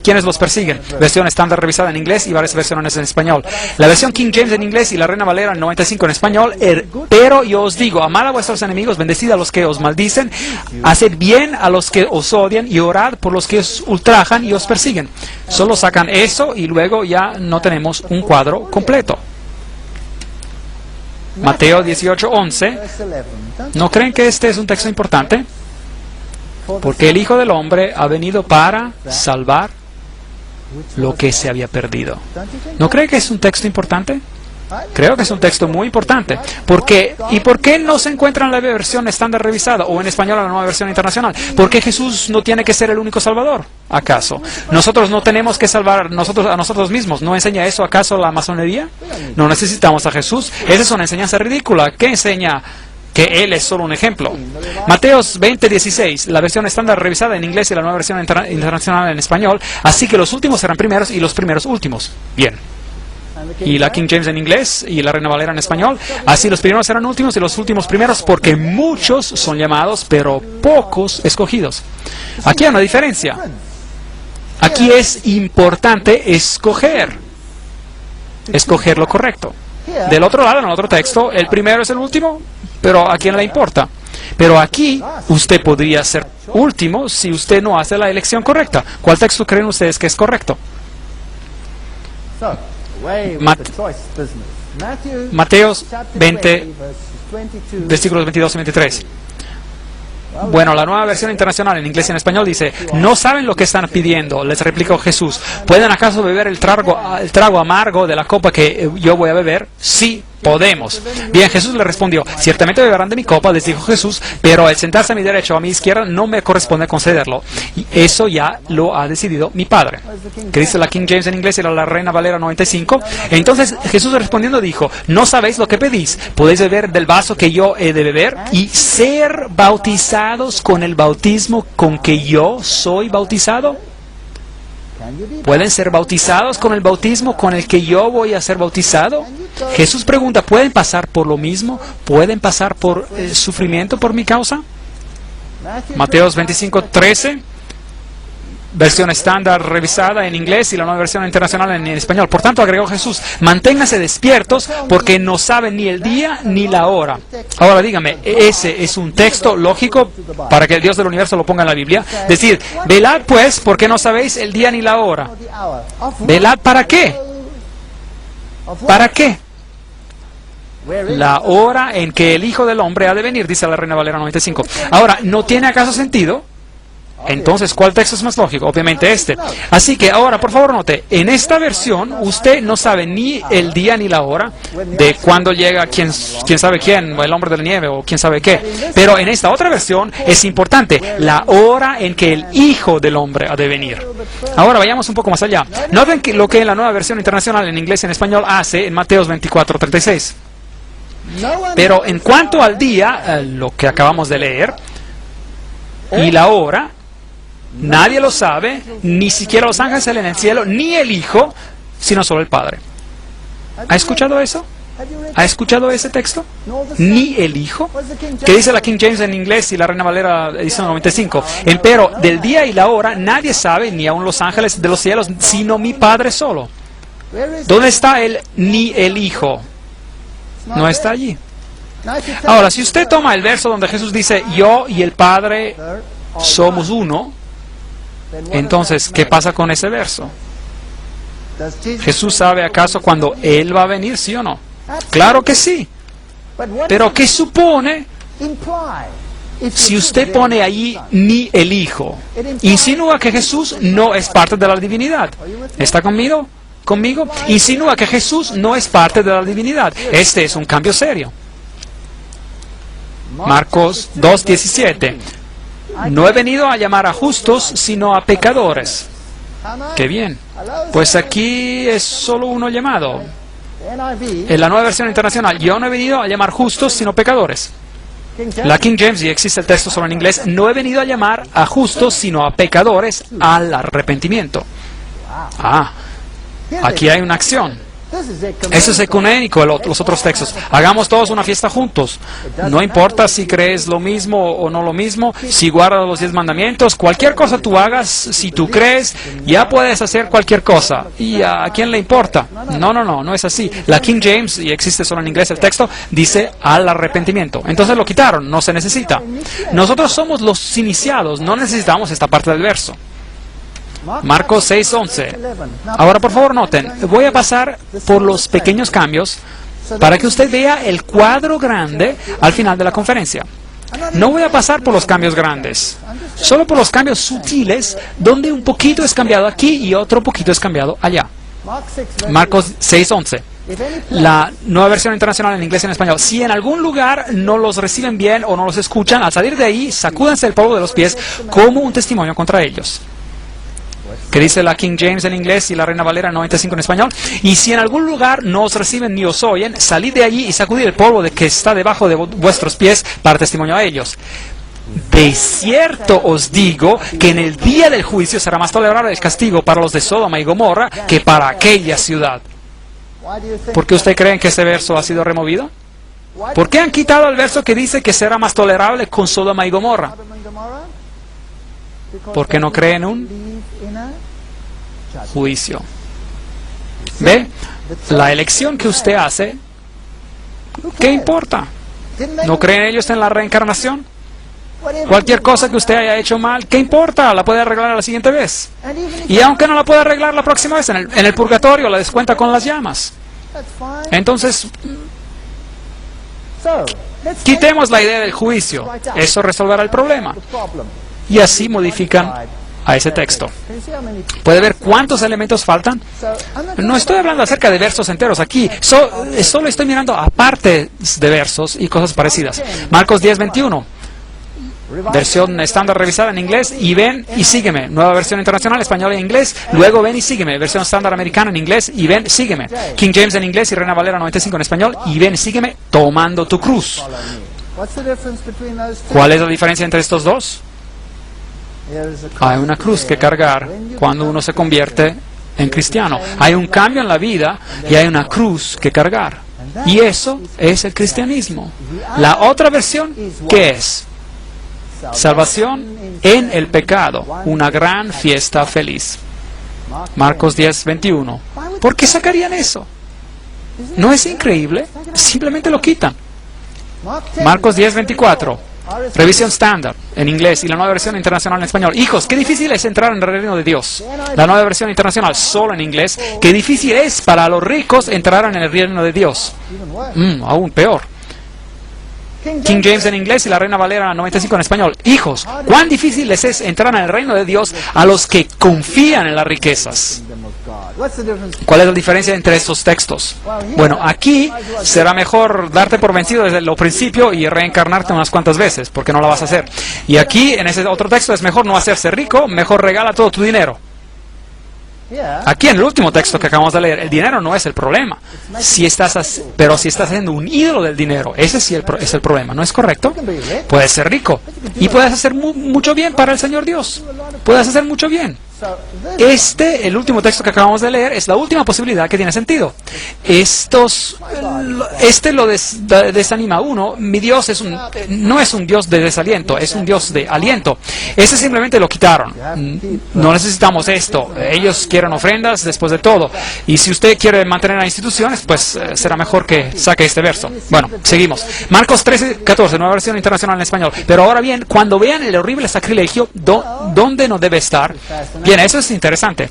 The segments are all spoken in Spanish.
quienes los persiguen. Versión estándar revisada en inglés y varias versiones en español. La versión King James en inglés y la Reina Valera 95 en español. Pero yo os digo, amad a vuestros enemigos, bendecid a los que os maldicen, haced bien a los que os odian y orad por los que os ultrajan y os persiguen. Solo sacan eso y luego ya no tenemos un cuadro completo. Mateo 18:11. ¿No creen que este es un texto importante? Porque el Hijo del Hombre ha venido para salvar lo que se había perdido. ¿No cree que es un texto importante? Creo que es un texto muy importante. ¿Y por qué no se encuentra en la versión estándar revisada o en español en la nueva versión internacional? ¿Por qué Jesús no tiene que ser el único salvador? ¿Acaso? ¿Nosotros no tenemos que salvar a nosotros mismos? ¿No enseña eso acaso la masonería? No necesitamos a Jesús. Esa es una enseñanza ridícula. ¿Qué enseña? Que Él es solo un ejemplo. Mateos 20:16, la versión estándar revisada en inglés y la nueva versión internacional en español. Así que los últimos serán primeros y los primeros últimos. Bien. Y la King James en inglés y la Reina Valera en español. Así los primeros serán últimos y los últimos primeros, porque muchos son llamados, pero pocos escogidos. Aquí hay una diferencia. Aquí es importante escoger lo correcto. Del otro lado, en el otro texto, el primero es el último, pero ¿a quién le importa? Pero aquí, usted podría ser último si usted no hace la elección correcta. ¿Cuál texto creen ustedes que es correcto? Mateos 20, versículos 22 y 23. Bueno, la nueva versión internacional en inglés y en español dice: no saben lo que están pidiendo, les replicó Jesús. ¿Pueden acaso beber el trago amargo de la copa que yo voy a beber? Sí, podemos. Bien, Jesús le respondió: ciertamente beberán de mi copa, les dijo Jesús, pero el sentarse a mi derecha o a mi izquierda no me corresponde concederlo. Y eso ya lo ha decidido mi Padre. ¿Qué dice la King James en inglés y la Reina Valera 95? Entonces Jesús respondiendo dijo: no sabéis lo que pedís. ¿Podéis beber del vaso que yo he de beber y ser bautizados con el bautismo con que yo soy bautizado? ¿Pueden ser bautizados con el bautismo con el que yo voy a ser bautizado? Jesús pregunta: ¿pueden pasar por lo mismo? ¿Pueden pasar por sufrimiento por mi causa? Mateos 25:13, versión estándar revisada en inglés y la nueva versión internacional en español. Por tanto, agregó Jesús: manténganse despiertos porque no saben ni el día ni la hora. Ahora dígame, ¿ese es un texto lógico para que el Dios del universo lo ponga en la Biblia? Decir: velad pues porque no sabéis el día ni la hora. ¿Velad para qué? ¿Para qué? La hora en que el Hijo del Hombre ha de venir, dice la Reina Valera 95. Ahora, ¿no tiene acaso sentido? Entonces, ¿cuál texto es más lógico? Obviamente este. Así que ahora, por favor, note, en esta versión usted no sabe ni el día ni la hora de cuándo llega quién sabe quién, o el hombre de la nieve, o quién sabe qué. Pero en esta otra versión es importante la hora en que el Hijo del Hombre ha de venir. Ahora vayamos un poco más allá. Noten lo que en la nueva versión internacional en inglés y en español hace en Mateos 24:36. Pero en cuanto al día, lo que acabamos de leer, y la hora, nadie lo sabe, ni siquiera los ángeles en el cielo, ni el Hijo, sino solo el Padre. ¿Ha escuchado eso? ¿Ha escuchado ese texto? Ni el Hijo. ¿Qué dice la King James en inglés y la Reina Valera edición 95? Empero, del día y la hora nadie sabe, ni aun los ángeles de los cielos, sino mi Padre solo. ¿Dónde está el ni el Hijo? No está allí. Ahora, si usted toma el verso donde Jesús dice: yo y el Padre somos uno, entonces, ¿qué pasa con ese verso? ¿Jesús sabe acaso cuándo Él va a venir, sí o no? Claro que sí. Pero ¿qué supone si usted pone allí ni el Hijo? Insinúa que Jesús no es parte de la divinidad. ¿Está conmigo? Insinúa que Jesús no es parte de la divinidad. Este es un cambio serio. Marcos 2:17. No he venido a llamar a justos, sino a pecadores. Qué bien. Pues aquí es solo uno llamado. En la nueva versión internacional: yo no he venido a llamar justos, sino pecadores. La King James, y existe el texto solo en inglés: no he venido a llamar a justos, sino a pecadores al arrepentimiento. Aquí hay una acción. Eso es ecuménico, los otros textos. Hagamos todos una fiesta juntos. No importa si crees lo mismo o no lo mismo, si guardas los 10 mandamientos, cualquier cosa tú hagas, si tú crees, ya puedes hacer cualquier cosa. ¿Y a quién le importa? No es así. La King James, y existe solo en inglés el texto, dice al arrepentimiento. Entonces lo quitaron, no se necesita. Nosotros somos los iniciados, no necesitamos esta parte del verso. Marcos 6:11. Ahora por favor noten, voy a pasar por los pequeños cambios para que usted vea el cuadro grande al final de la conferencia. No voy a pasar por los cambios grandes, solo por los cambios sutiles, donde un poquito es cambiado aquí y otro poquito es cambiado allá. Marcos 6:11. La Nueva Versión Internacional en inglés y en español. Si en algún lugar no los reciben bien o no los escuchan, al salir de ahí, sacúdanse el polvo de los pies como un testimonio contra ellos. Que dice la King James en inglés y la Reina Valera 95 en español. Y si en algún lugar no os reciben ni os oyen, salid de allí y sacudid el polvo de que está debajo de vuestros pies para testimonio a ellos. De cierto os digo que en el día del juicio será más tolerable el castigo para los de Sodoma y Gomorra que para aquella ciudad. ¿Por qué usted cree que ese verso ha sido removido? ¿Por qué han quitado el verso que dice que será más tolerable con Sodoma y Gomorra? Porque no creen en un juicio. ¿Ve? La elección que usted hace, ¿qué importa? ¿No creen ellos en la reencarnación? Cualquier cosa que usted haya hecho mal, ¿qué importa? La puede arreglar la siguiente vez. Y aunque no la pueda arreglar la próxima vez, en el purgatorio la descuenta con las llamas. Entonces, quitemos la idea del juicio. Eso resolverá el problema. Y así modifican a ese texto. ¿Puede ver cuántos elementos faltan? No estoy hablando acerca de versos enteros aquí. Solo estoy mirando aparte de versos y cosas parecidas. Marcos 10:21. Versión estándar revisada en inglés, y ven y sígueme. Nueva versión internacional, español e inglés, luego ven y sígueme. Versión estándar americana en inglés, y ven, sígueme. King James en inglés y Reina Valera 95 en español, y ven, sígueme, tomando tu cruz. ¿Cuál es la diferencia entre estos dos? Hay una cruz que cargar cuando uno se convierte en cristiano. Hay un cambio en la vida y hay una cruz que cargar. Y eso es el cristianismo. La otra versión, ¿qué es? Salvación en el pecado, una gran fiesta feliz. Marcos 10:21. ¿Por qué sacarían eso? ¿No es increíble? Simplemente lo quitan. Marcos 10:24. Revisión estándar en inglés y la nueva versión internacional en español. Hijos, qué difícil es entrar en el reino de Dios. La nueva versión internacional solo en inglés. Qué difícil es para los ricos entrar en el reino de Dios. Aún peor. King James en inglés y la Reina Valera 95 en español. Hijos, cuán difícil les es entrar en el reino de Dios a los que confían en las riquezas. ¿Cuál es la diferencia entre estos textos? Bueno, aquí será mejor darte por vencido desde el principio y reencarnarte unas cuantas veces, porque no la vas a hacer. Y aquí, en ese otro texto, es mejor no hacerse rico, mejor regala todo tu dinero. Aquí en el último texto que acabamos de leer, el dinero no es el problema. Pero si estás haciendo un ídolo del dinero, ese sí es el problema, ¿no es correcto? Puedes ser rico y puedes hacer mucho bien para el Señor Dios. Puedes hacer mucho bien. El último texto que acabamos de leer, es la última posibilidad que tiene sentido. Lo desanima a uno. Mi Dios no es un Dios de desaliento, es un Dios de aliento. Ese simplemente lo quitaron. No necesitamos esto. Ellos quieren ofrendas después de todo. Y si usted quiere mantener las instituciones, pues será mejor que saque este verso. Bueno, seguimos. Marcos 13:14, nueva versión internacional en español. Pero ahora bien, cuando vean el horrible sacrilegio, ¿dónde no debe estar? Bien, eso es interesante.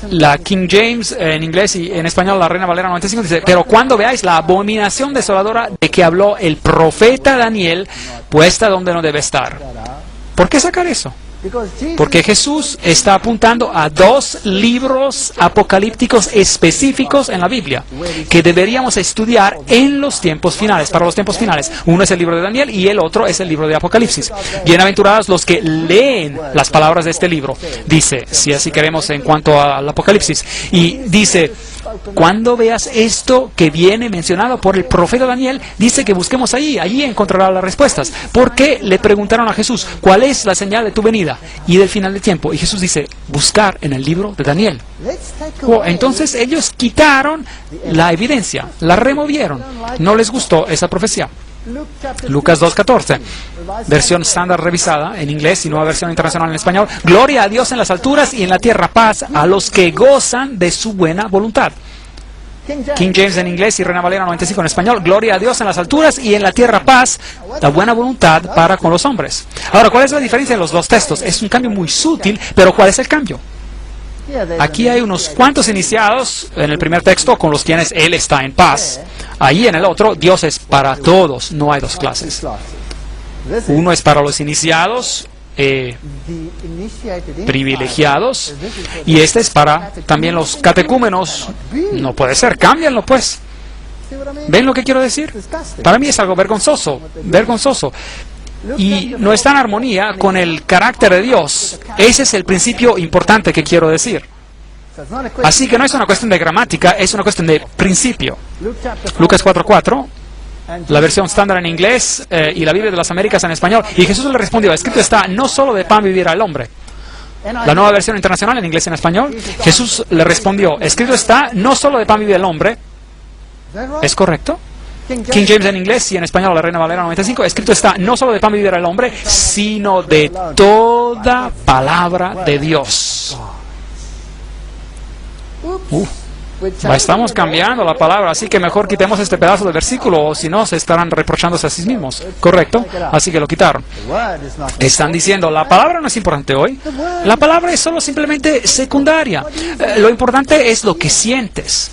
La King James en inglés y en español la Reina Valera 95 dice: pero cuando veáis la abominación desoladora de que habló el profeta Daniel, puesta donde no debe estar. ¿Por qué sacar eso? Porque Jesús está apuntando a 2 libros apocalípticos específicos en la Biblia que deberíamos estudiar en los tiempos finales, para los tiempos finales. Uno es el libro de Daniel y el otro es el libro de Apocalipsis. Bienaventurados los que leen las palabras de este libro, dice, si así queremos en cuanto al Apocalipsis. Y dice: cuando veas esto que viene mencionado por el profeta Daniel, dice que busquemos allí encontrará las respuestas. Porque le preguntaron a Jesús: ¿cuál es la señal de tu venida y del final del tiempo? Y Jesús dice: buscar en el libro de Daniel. Entonces ellos quitaron la evidencia, la removieron. No les gustó esa profecía. Lucas 2:14, versión estándar revisada en inglés y nueva versión internacional en español. Gloria a Dios en las alturas y en la tierra paz a los que gozan de su buena voluntad. King James en inglés y Reina Valera 95 en español. Gloria a Dios en las alturas y en la tierra paz, la buena voluntad para con los hombres. Ahora, ¿cuál es la diferencia en los dos textos? Es un cambio muy sutil, pero ¿cuál es el cambio? Aquí hay unos cuantos iniciados en el primer texto con los quienes Él está en paz. Ahí en el otro, Dios es para todos, no hay dos clases. Uno es para los iniciados, privilegiados, y este es para también los catecúmenos. No puede ser, cámbianlo pues. ¿Ven lo que quiero decir? Para mí es algo vergonzoso, vergonzoso. Y no está en armonía con el carácter de Dios. Ese es el principio importante que quiero decir. Así que no es una cuestión de gramática, es una cuestión de principio. Lucas 4:4, la versión estándar en inglés y la Biblia de las Américas en español. Y Jesús le respondió, escrito está, no solo de pan vivirá el hombre. La nueva versión internacional en inglés y en español, Jesús le respondió, escrito está, no solo de pan vive el hombre. ¿Es correcto? King James en inglés y en español, la Reina Valera 95, escrito está, no solo de pan vivirá el hombre, sino de toda palabra de Dios. Estamos cambiando la palabra, así que mejor quitemos este pedazo del versículo, o si no, se estarán reprochándose a sí mismos. ¿Correcto? Así que lo quitaron. Están diciendo, la palabra no es importante hoy. La palabra es solo simplemente secundaria. Lo importante es lo que sientes.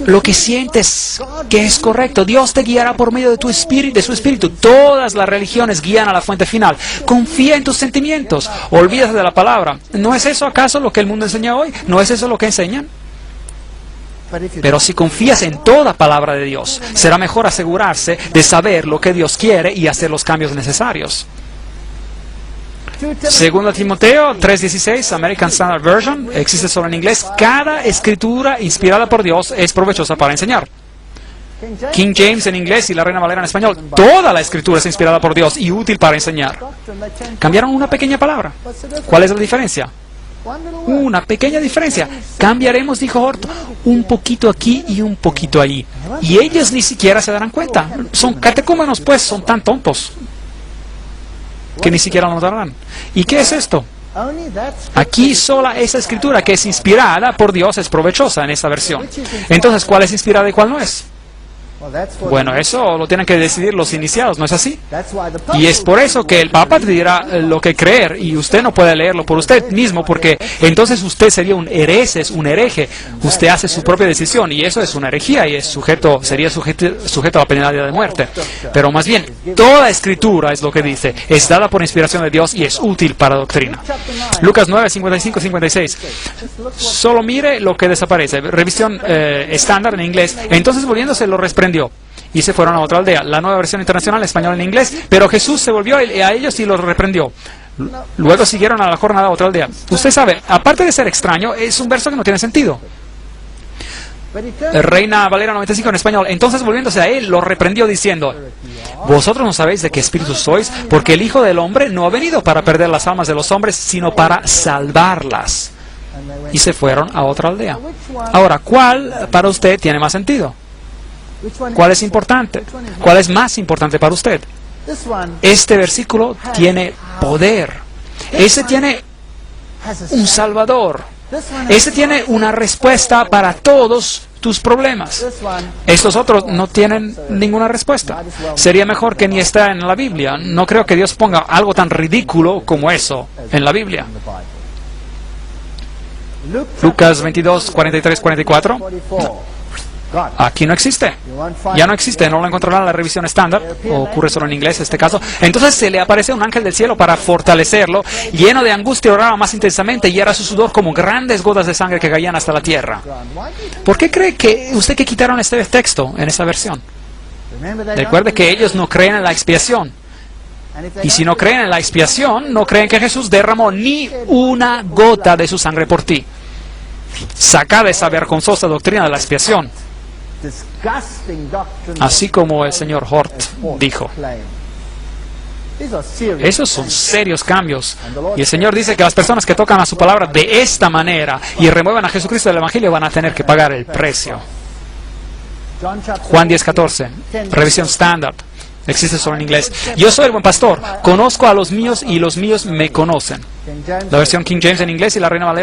Lo que sientes que es correcto. Dios te guiará por medio de tu espíritu, de su espíritu. Todas las religiones guían a la fuente final. Confía en tus sentimientos. Olvídate de la palabra. ¿No es eso acaso lo que el mundo enseña hoy? ¿No es eso lo que enseñan? Pero si confías en toda palabra de Dios, será mejor asegurarse de saber lo que Dios quiere y hacer los cambios necesarios. Segundo Timoteo 3:16, American Standard Version, existe solo en inglés. Cada escritura inspirada por Dios es provechosa para enseñar. King James en inglés y la Reina Valera en español. Toda la escritura es inspirada por Dios y útil para enseñar. Cambiaron una pequeña palabra. ¿Cuál es la diferencia? Una pequeña diferencia. Cambiaremos, dijo Hort, un poquito aquí y un poquito allí. Y ellos ni siquiera se darán cuenta. Son catecúmenos, pues, son tan tontos que ni siquiera lo notarán. ¿Y qué es esto? Aquí sola esa escritura que es inspirada por Dios es provechosa en esa versión. Entonces, ¿cuál es inspirada y cuál no es? Bueno, eso lo tienen que decidir los iniciados, ¿no es así? Y es por eso que el Papa te dirá lo que creer y usted no puede leerlo por usted mismo, porque entonces usted sería un hereje. Usted hace su propia decisión y eso es una herejía y sería sujeto a la penalidad de muerte. Pero más bien, toda escritura es lo que dice, es dada por inspiración de Dios y es útil para doctrina. Lucas 9, 55, 56. Solo mire lo que desaparece. Revisión estándar en inglés. Entonces volviéndose lo reprendió y se fueron a otra aldea. La nueva versión internacional, español en inglés. Pero Jesús se volvió a ellos y los reprendió. Luego siguieron a la jornada a otra aldea. Usted sabe, aparte de ser extraño, es un verso que no tiene sentido. Reina Valera 95 en español. Entonces volviéndose a él, los reprendió diciendo, vosotros no sabéis de qué espíritu sois, porque el Hijo del Hombre no ha venido para perder las almas de los hombres, sino para salvarlas. Y se fueron a otra aldea. Ahora, ¿cuál para usted tiene más sentido? ¿Cuál es importante? ¿Cuál es más importante para usted? Este versículo tiene poder. Ese tiene un Salvador. Ese tiene una respuesta para todos tus problemas. Estos otros no tienen ninguna respuesta. Sería mejor que ni esté en la Biblia. No creo que Dios ponga algo tan ridículo como eso en la Biblia. Lucas 22, 43, 44. Aquí no existe. Ya no existe, no lo encontrarán en la revisión estándar. Ocurre solo en inglés este caso. Entonces se le aparece un ángel del cielo para fortalecerlo. Lleno de angustia oraba más intensamente y era su sudor como grandes gotas de sangre que caían hasta la tierra. ¿Por qué cree usted que quitaron este texto en esa versión? Recuerde que ellos no creen en la expiación. Y si no creen en la expiación, no creen que Jesús derramó ni una gota de su sangre por ti. Sacad esa vergonzosa doctrina de la expiación. Así como el señor Hort dijo. Esos son serios cambios. Y el Señor dice que las personas que tocan a su palabra de esta manera y remuevan a Jesucristo del Evangelio van a tener que pagar el precio. Juan 10:14, revisión estándar. Existe solo en inglés. Yo soy el buen pastor, conozco a los míos y los míos me conocen. La versión King James en inglés y la Reina Valera